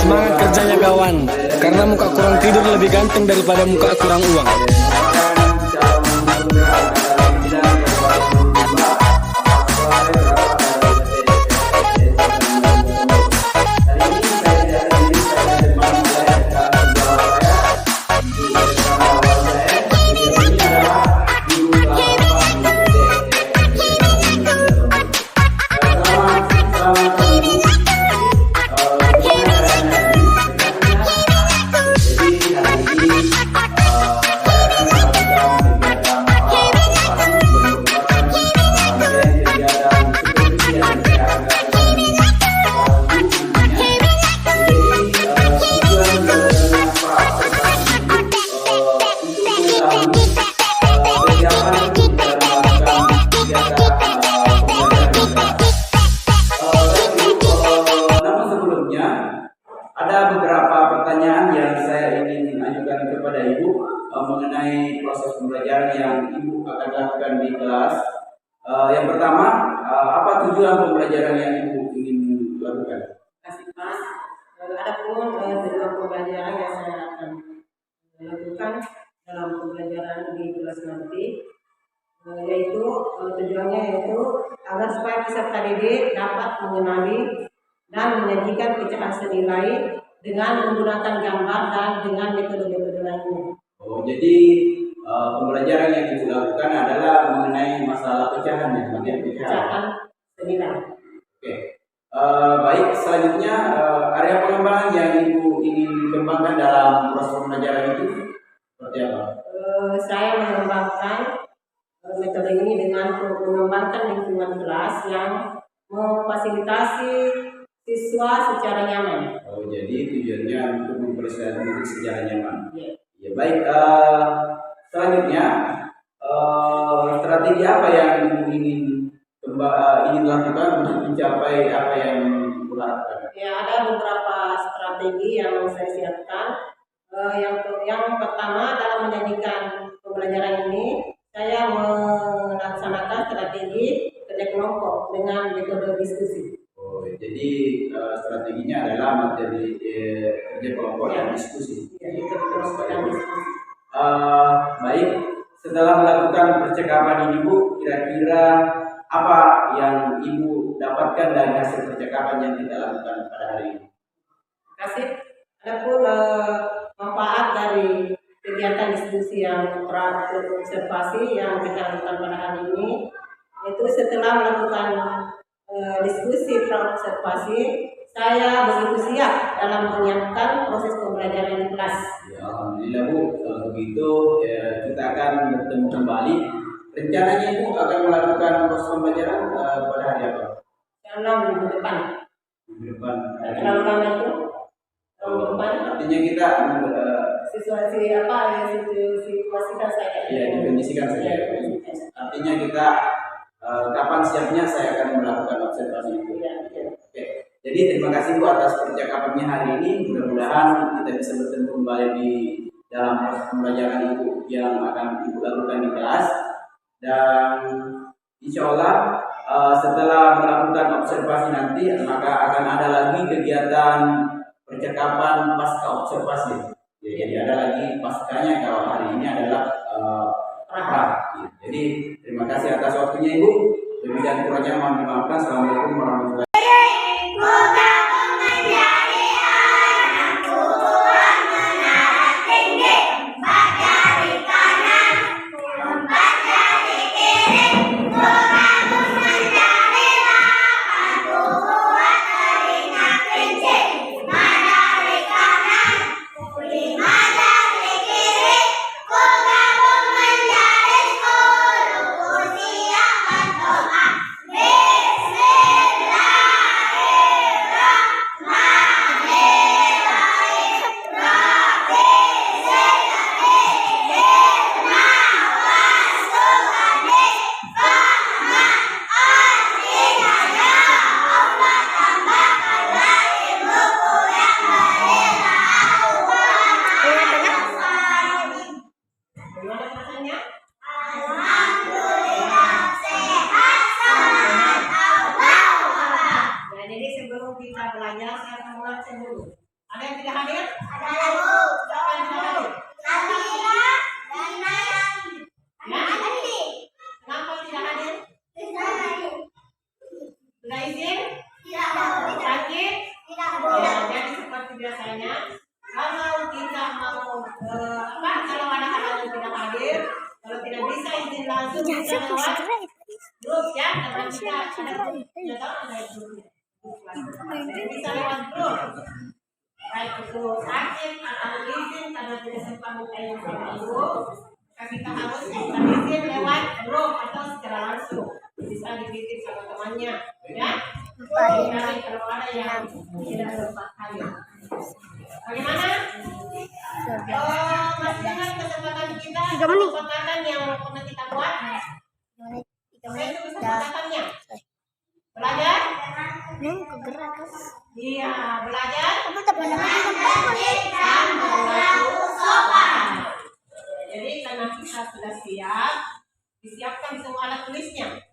Semangat kerjanya kawan, karena muka kurang tidur lebih ganteng daripada muka kurang uang. Ada beberapa pertanyaan yang saya ingin ajukan kepada Ibu mengenai proses pembelajaran yang Ibu akan lakukan di kelas. Yang pertama, apa tujuan pembelajaran yang Ibu ingin lakukan? Terima kasih Mas. Adapun tujuan pembelajaran yang saya akan lakukan dalam pembelajaran di kelas nanti, yaitu tujuannya yaitu agar supaya peserta didik dapat mengenali dan menyajikan pecahan senilai dengan menggunakan gambar dan dengan metode-metode lainnya. Oh, jadi pembelajaran yang Ibu lakukan adalah mengenai masalah pecahan ya, bagian Pecahan senilai. Oke. Baik, selanjutnya area pengembangan yang Ibu ingin kembangkan dalam proses pembelajaran itu seperti apa? Saya mengembangkan metode ini dengan mengembangkan lingkungan kelas yang memfasilitasi siswa secara nyaman. Oh, jadi tujuannya untuk mempersiapkan murid secara nyaman. Ya. Ya baik. Selanjutnya strategi apa yang Ibu ingin lakukan untuk mencapai apa yang Ibu harapkan? Ya, ada beberapa strategi yang saya siapkan. Yang pertama dalam menyajikan pembelajaran ini, saya melaksanakan strategi kerja kelompok dengan metode diskusi. Oh, jadi strateginya adalah materi kerja kelompok dan diskusi. Ya, kerja kelompok dan diskusi. Baik, setelah melakukan percakapan ini Bu, kira-kira apa yang Ibu dapatkan dari hasil percakapan yang kita lakukan pada hari ini? Terima kasih. Adapun manfaat dari kegiatan diskusi yang observasi yang kita lakukan pada hari ini, yaitu setelah melakukan diskusi observasi, saya begitu siap dalam menyiapkan proses pembelajaran di kelas. Ya, alhamdulillah Bu, kalau begitu kita akan bertemu kembali. Rencananya Ibu akan melakukan proses pembelajaran pada hari apa? Insya minggu depan. Minggu depan. Terlalu lama itu? Minggu depan. Artinya kita situasikan saja. Ya, dikondisikan saja. Artinya kita kapan siapnya saya akan melakukan observasi itu. Ya. Oke. Jadi terima kasih Bu atas percakapannya hari ini. Mudah-mudahan kita bisa bertemu kembali di dalam proses pembelajaran Ibu yang akan Ibu lakukan di kelas. Dan insya Allah setelah melakukan observasi nanti maka akan ada lagi kegiatan percakapan pasca observasi. Jadi ada lagi paskanya kalau hari ini adalah Jadi terima kasih atas waktunya Ibu. Lebih dan kurangnya mohon dimaafkan. Assalamualaikum warahmatullahi wabarakatuh. Jadi sebelum kita belajar, saya akan ulang dulu. Ada yang tidak hadir? Ada, Bu. Siapa yang tidak hadir? Amira dan Nayani. Ya? Kenapa tidak hadir? Sudah izin? Tidak. Sakit? Tidak. Ya, jadi seperti biasanya, kalau kita mau kalau ada hal yang tidak hadir, kalau tidak bisa izin langsung kita lewat grup ya, karena kita ada grupnya. Bisa lewat grup. Baik itu sakit atau izin karena tidak sempat minta yang sama ibu, kita harus minta izin lewat grup atau secara langsung. Bisa dititip sama temannya, ya. Jadi kalau ada yang tidak sempat hadir. Bagaimana? Masih ingat kesepakatan kita? Kesepakatan yang pernah kita buat? Itu kesepakatannya. Belajar? Iya, belajar. Dan berlaku sopan. Jadi karena kita sudah siap, disiapkan semua alat tulisnya.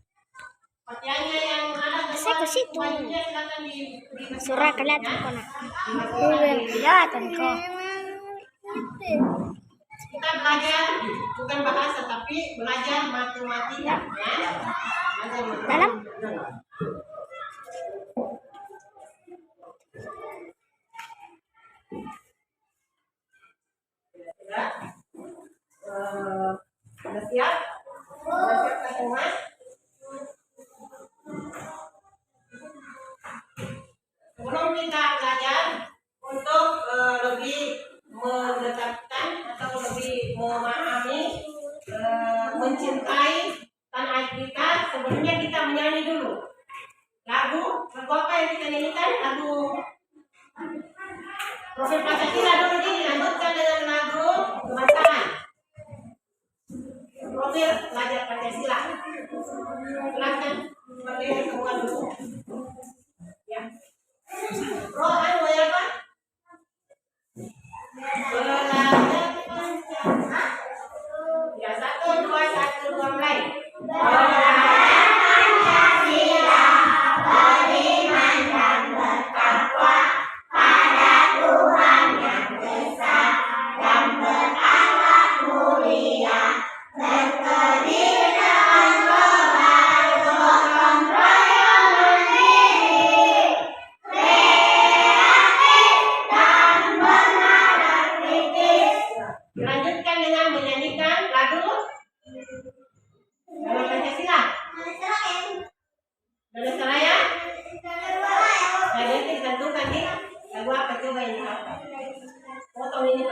Pakaiannya yang ada bajunya silakan di Surah kelihatan kok nak. Kita belajar bukan bahasa tapi belajar matematika ya. Dalam? Sudah siap? Sudah siap semua? Sebelum kita belajar untuk lebih mendekatkan atau lebih memahami, mencintai tanah air kita, sebelumnya kita menyanyi dulu. Lagu apa yang kita nyanyikan? Lagu Profil Pancasila dulu, dilanjutkan dengan lagu kebangsaan. Profil pelajar Pancasila. Silakan berdiri semua dulu. Ya. Rohan mau apa? Belajar Pancasila. Ya, 1, 2, mulai. Belajar Pancasila, beriman dan bertakwa pada Tuhan yang Esa dan berakhlak mulia, berdiri dengan baik, gotong royong mandiri, kreatif dan bernada kritis. Dilanjutkan dengan menyanyikan lagu Dalam Pancasila. Dalam Seraya. Jadi ditentukan nih lagu apa, coba ini apa? Foto ini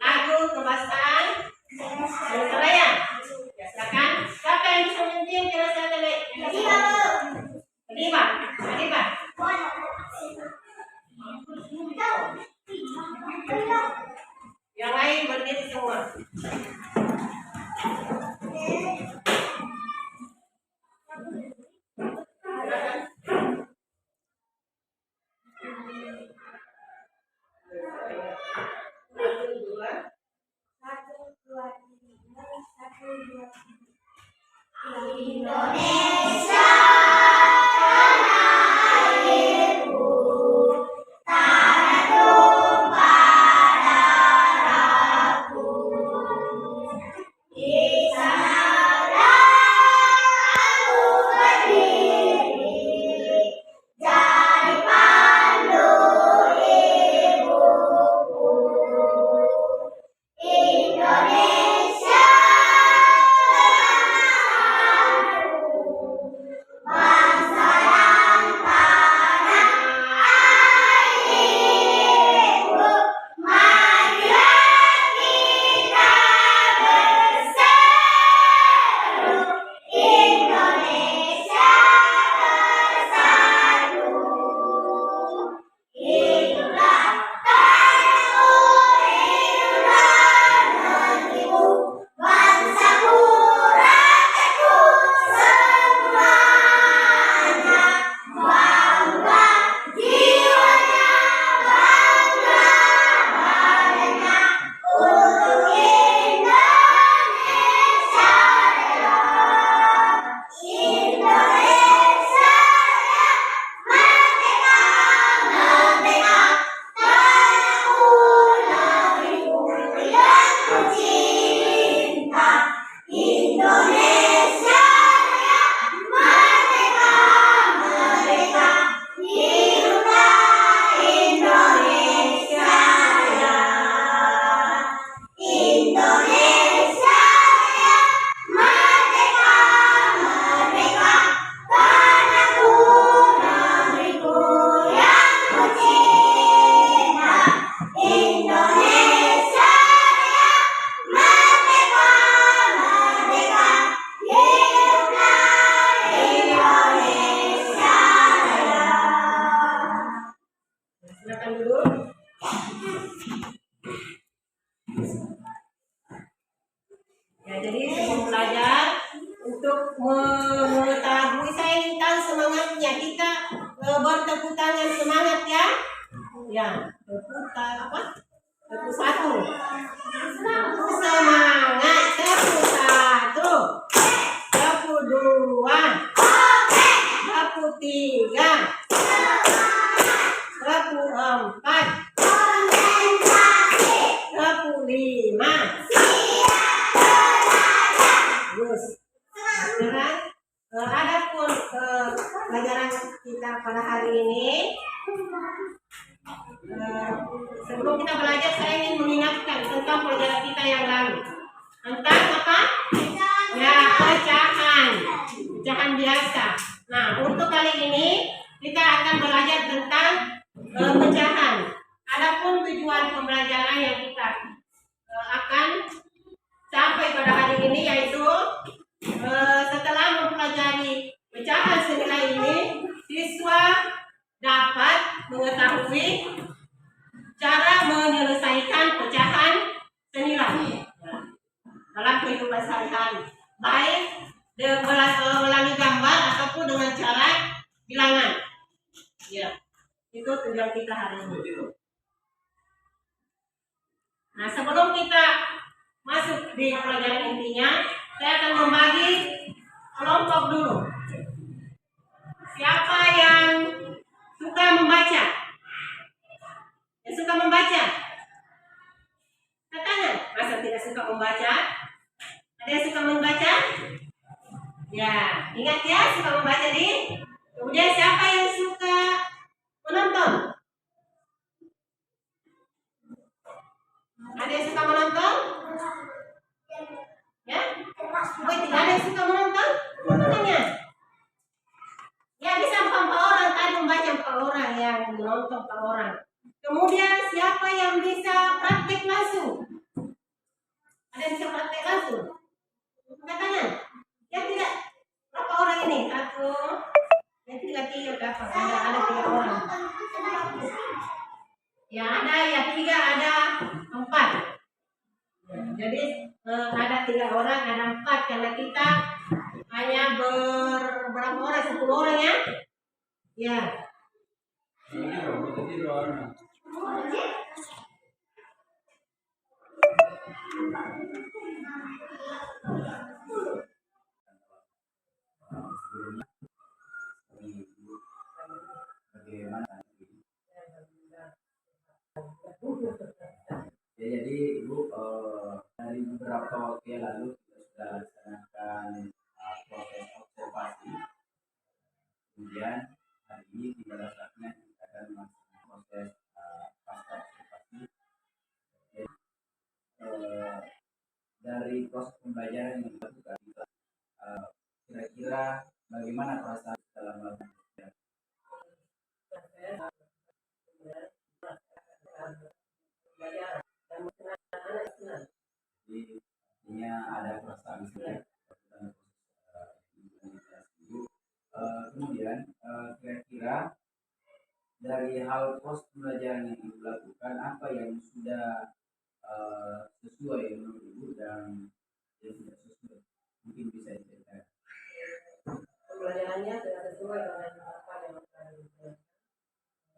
lagu kebangsaan Dalam Seraya. Ya, silakan. Siapa yang bisa menyanyi? Silakan naik. Terlibat. Yang lain berdiri semua. Indonesia tanah airku, tanah tumpah darahku. Di sana aku berdiri, jadi pandu ibuku. Indonesia tanah airku, mengetahui, saya ingin tahu semangatnya. Kita bertepuk tangan semangat ya. Ya, tepuk apa? Tepuk satu. Tepuk semangat. Tepuk satu. Tepuk dua. Tepuk tiga. Tepuk empat. Tepuk lima. Terus. Sekarang adapun pelajaran kita pada hari ini, sebelum kita belajar saya ingin mengingatkan tentang pelajaran kita yang lalu tentang apa? Ya, pecahan biasa. Nah, untuk kali ini kita akan belajar tentang pecahan. Adapun tujuan pembelajaran yang kita akan sampai pada hari ini yaitu setelah mempelajari pecahan senilai ini, siswa dapat mengetahui cara menyelesaikan pecahan senilai dalam kehidupan sehari-hari, baik melalui gambar ataupun dengan cara bilangan. Ya, itu tujuan kita hari ini. Nah, sebelum kita masuk di pelajaran intinya, saya akan membagi kelompok dulu. Siapa yang suka membaca? Yang suka membaca? Tangan. Masa tidak suka membaca? Ada yang suka membaca? Ya, ingat ya, suka membaca nih. Kemudian siapa yang suka menonton? Ada yang suka menonton? Ya? Oh, tidak ada yang suka menonton? Makanya. Ya, bisa 4 orang tadi membaca 4 orang, yang menonton 4 orang. Kemudian siapa yang bisa praktek langsung? Ada yang bisa praktek langsung? Angkat tangan. Yang tidak, berapa orang ini? 1, yang tidak 3 berapa? Ada 3 orang. Ya, ada yang 3, ada 4. Jadi ada 3 orang, ada 4 karena kita hanya berapa orang? 10 orang ya? Ya. Ya, jadi Ibu dari beberapa waktu yang lalu kita sudah laksanakan proses observasi. Kemudian hari ini tinggal saatnya kita akan melakukan proses pasca observasi. Jadi, dari proses pembelajaran yang dilakukan, kira-kira bagaimana perasaan dalam melakukan jadi artinya ada perasaan sedih. Kemudian kira-kira dari hal proses pembelajaran yang Ibu lakukan, apa yang sudah sesuai menurut Ibu dan yang tidak sesuai, mungkin bisa diceritakan. Pembelajarannya sudah sesuai dengan apa yang telah dilakukan.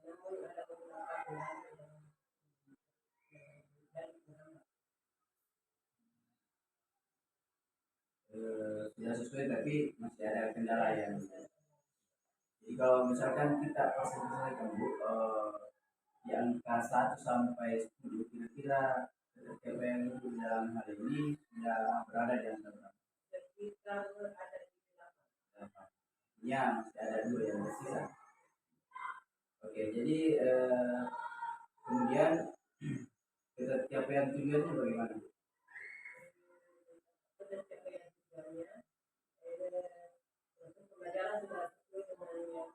Namun ada beberapa kendala sudah sesuai tapi masih ada kendala yang. Jadi kalau misalkan kita selesaikan Bu, di angka 1 sampai 10 kira-kira capaian Ibu dalam hal ini sudah berada di angka berapa? kita ada di 8. Ya, masih ada 2 yang tersisa. Oke, jadi kemudian capaian tujuannya bagaimana? Pembelajaran sudah sesuai dengan yang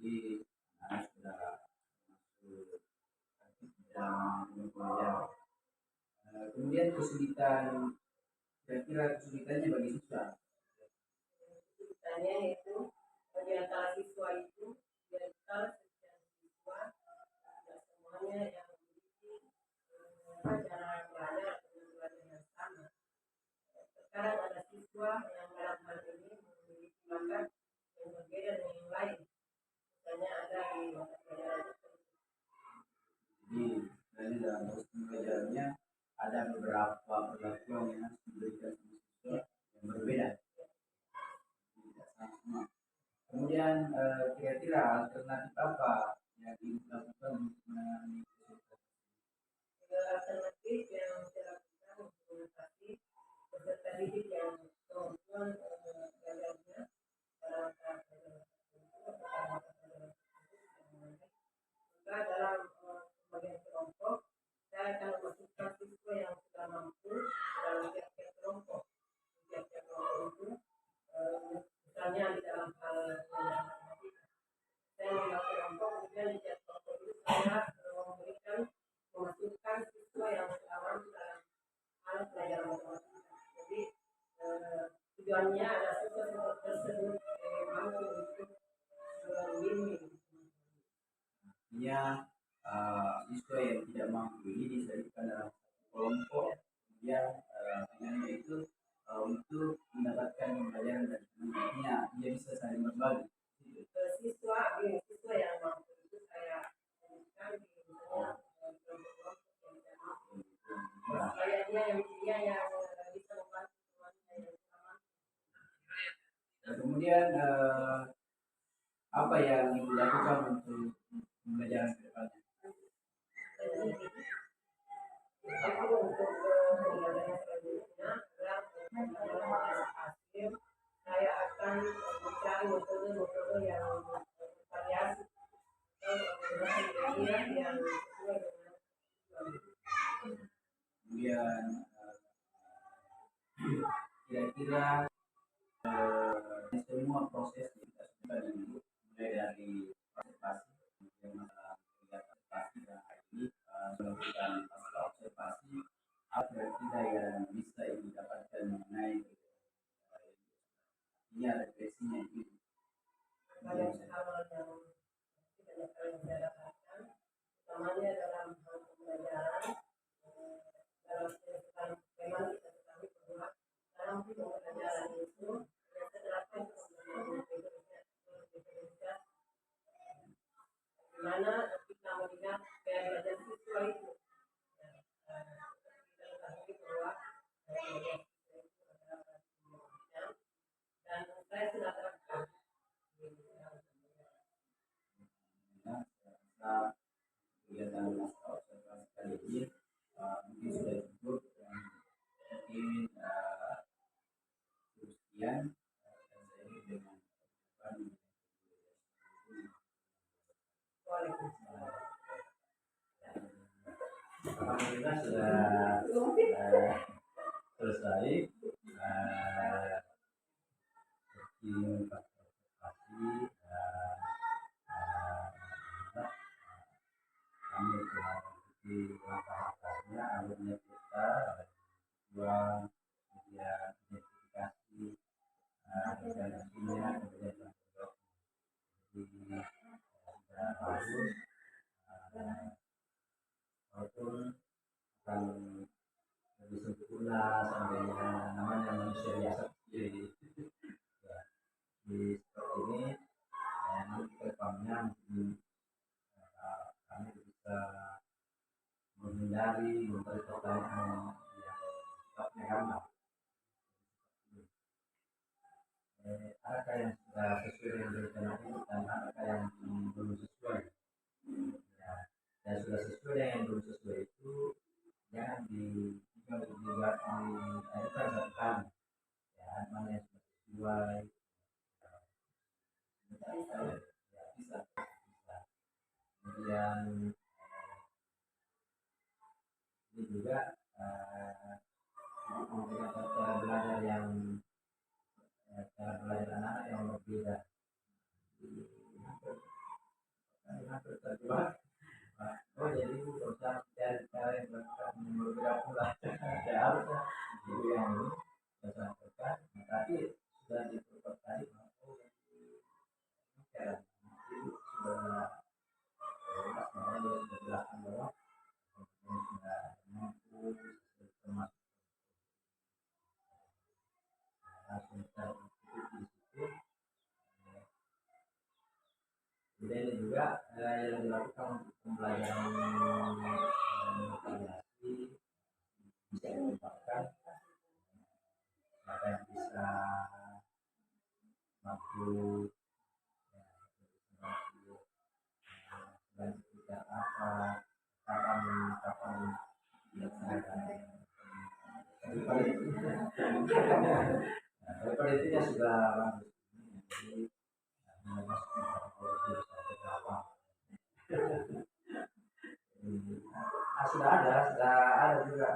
Jadi sudah masuk dalam pembelajaran. Kemudian kesulitan, kira-kira kesulitannya bagi siswa. Kesulitannya itu bagi antara siswa itu di antara siswa tidak semuanya ada beberapa perlakuan yang harus diberikan sama siswa yang berbeda, tidak sama. Kemudian kira-kira alternatif apa yang dilakukan untuk menangani kesulitan? Alternatif yang dilakukan untuk mengatasi peserta didik yang kemampuan belajarnya dalam tahap maka dalam pembagian kelompok saya akan memasukkan siswa yang sudah mampu dalam tiap-tiap kelompok. Tiap-tiap kelompok itu misalnya di dalam hal matematika saya membuat kelompok, kemudian di tiap kelompok itu saya memasukkan siswa yang sudah mampu dalam hal pelajaran matematika. Jadi tujuannya adalah siswa tersebut mampu untuk membimbing. Artinya siswa yang tidak mampu ini diselipkan dalam satu kelompok, kemudian dengan itu untuk mendapatkan pembelajaran dari teman-temannya, dia bisa saling berbagi. Siswa yang mampu itu saya berikan di kelompok-kelompok yang tidak mampu. Supaya dia yang bisa membantu temannya yang tidak mampu. Kemudian apa yang dilakukan untuk pembelajaran ke depannya? Jadi untuk pembelajaran selanjutnya adalah hasil saya akan mencari metode-metode yang variasi atau media yang sesuai dengan Kemudian kira-kira semua proses kita sudah dulu, mulai dari observasi, kemudian masalah kegiatan observasi dan hari ini melakukan masalah observasi, apa kira-kira yang bisa didapatkan mengenai ini refleksinya itu. hal yang tidak saya dapatkan, utamanya dalam hal pembelajaran, dalam memang kita ketahui bahwa dalam pembelajaran itu yang terdapat Indonesia, di mana kita melihat gaya belajar siswa itu, kita ketahui bahwa gaya belajar siswa itu adalah dan saya sudah terangkan. Kegiatan masalah observasi kali ini mungkin sudah cukup dan mungkin sekian dan saya ini dengan alhamdulillah sudah selesai ini observasi dan kami telah mengikuti langkah-langkahnya, akhirnya kita dua kemudian identifikasi organisasinya, kemudian bentuk. Jadi sudah bagus, walaupun akan lebih sempurna seandainya namanya manusia biasa di seperti ini, nanti ke depannya mungkin kami bisa menghindari pertanyaan yang sifatnya gampang. Adakah yang sudah sesuai dengan rencana ini dan adakah yang belum sesuai? Ya, yang sudah sesuai dan yang belum sesuai itu jangan dibuat diajukan satu kali. Ya, mana yang sudah sesuai? Ya, bisa. Kemudian ini juga memberikan cara belajar yang cara belajar anak yang berbeda. Hampir terjebak. Oh jadi berusaha cari cara yang berbeda pula. Saya harusnya jadi yang ini saya sampaikan, tapi sudah diperkuat tadi. Oh ini cara itu sudah jelas bahwa dia sudah jelaskan bahwa sudah mampu termasuk langsung cari di situ. Kemudian juga yang dilakukan untuk pembelajaran variasi itu dan sekitar apa kapan kapan daripada itu daripada itu ya sudah lanjut jadi kalau sampai berapa sudah ada juga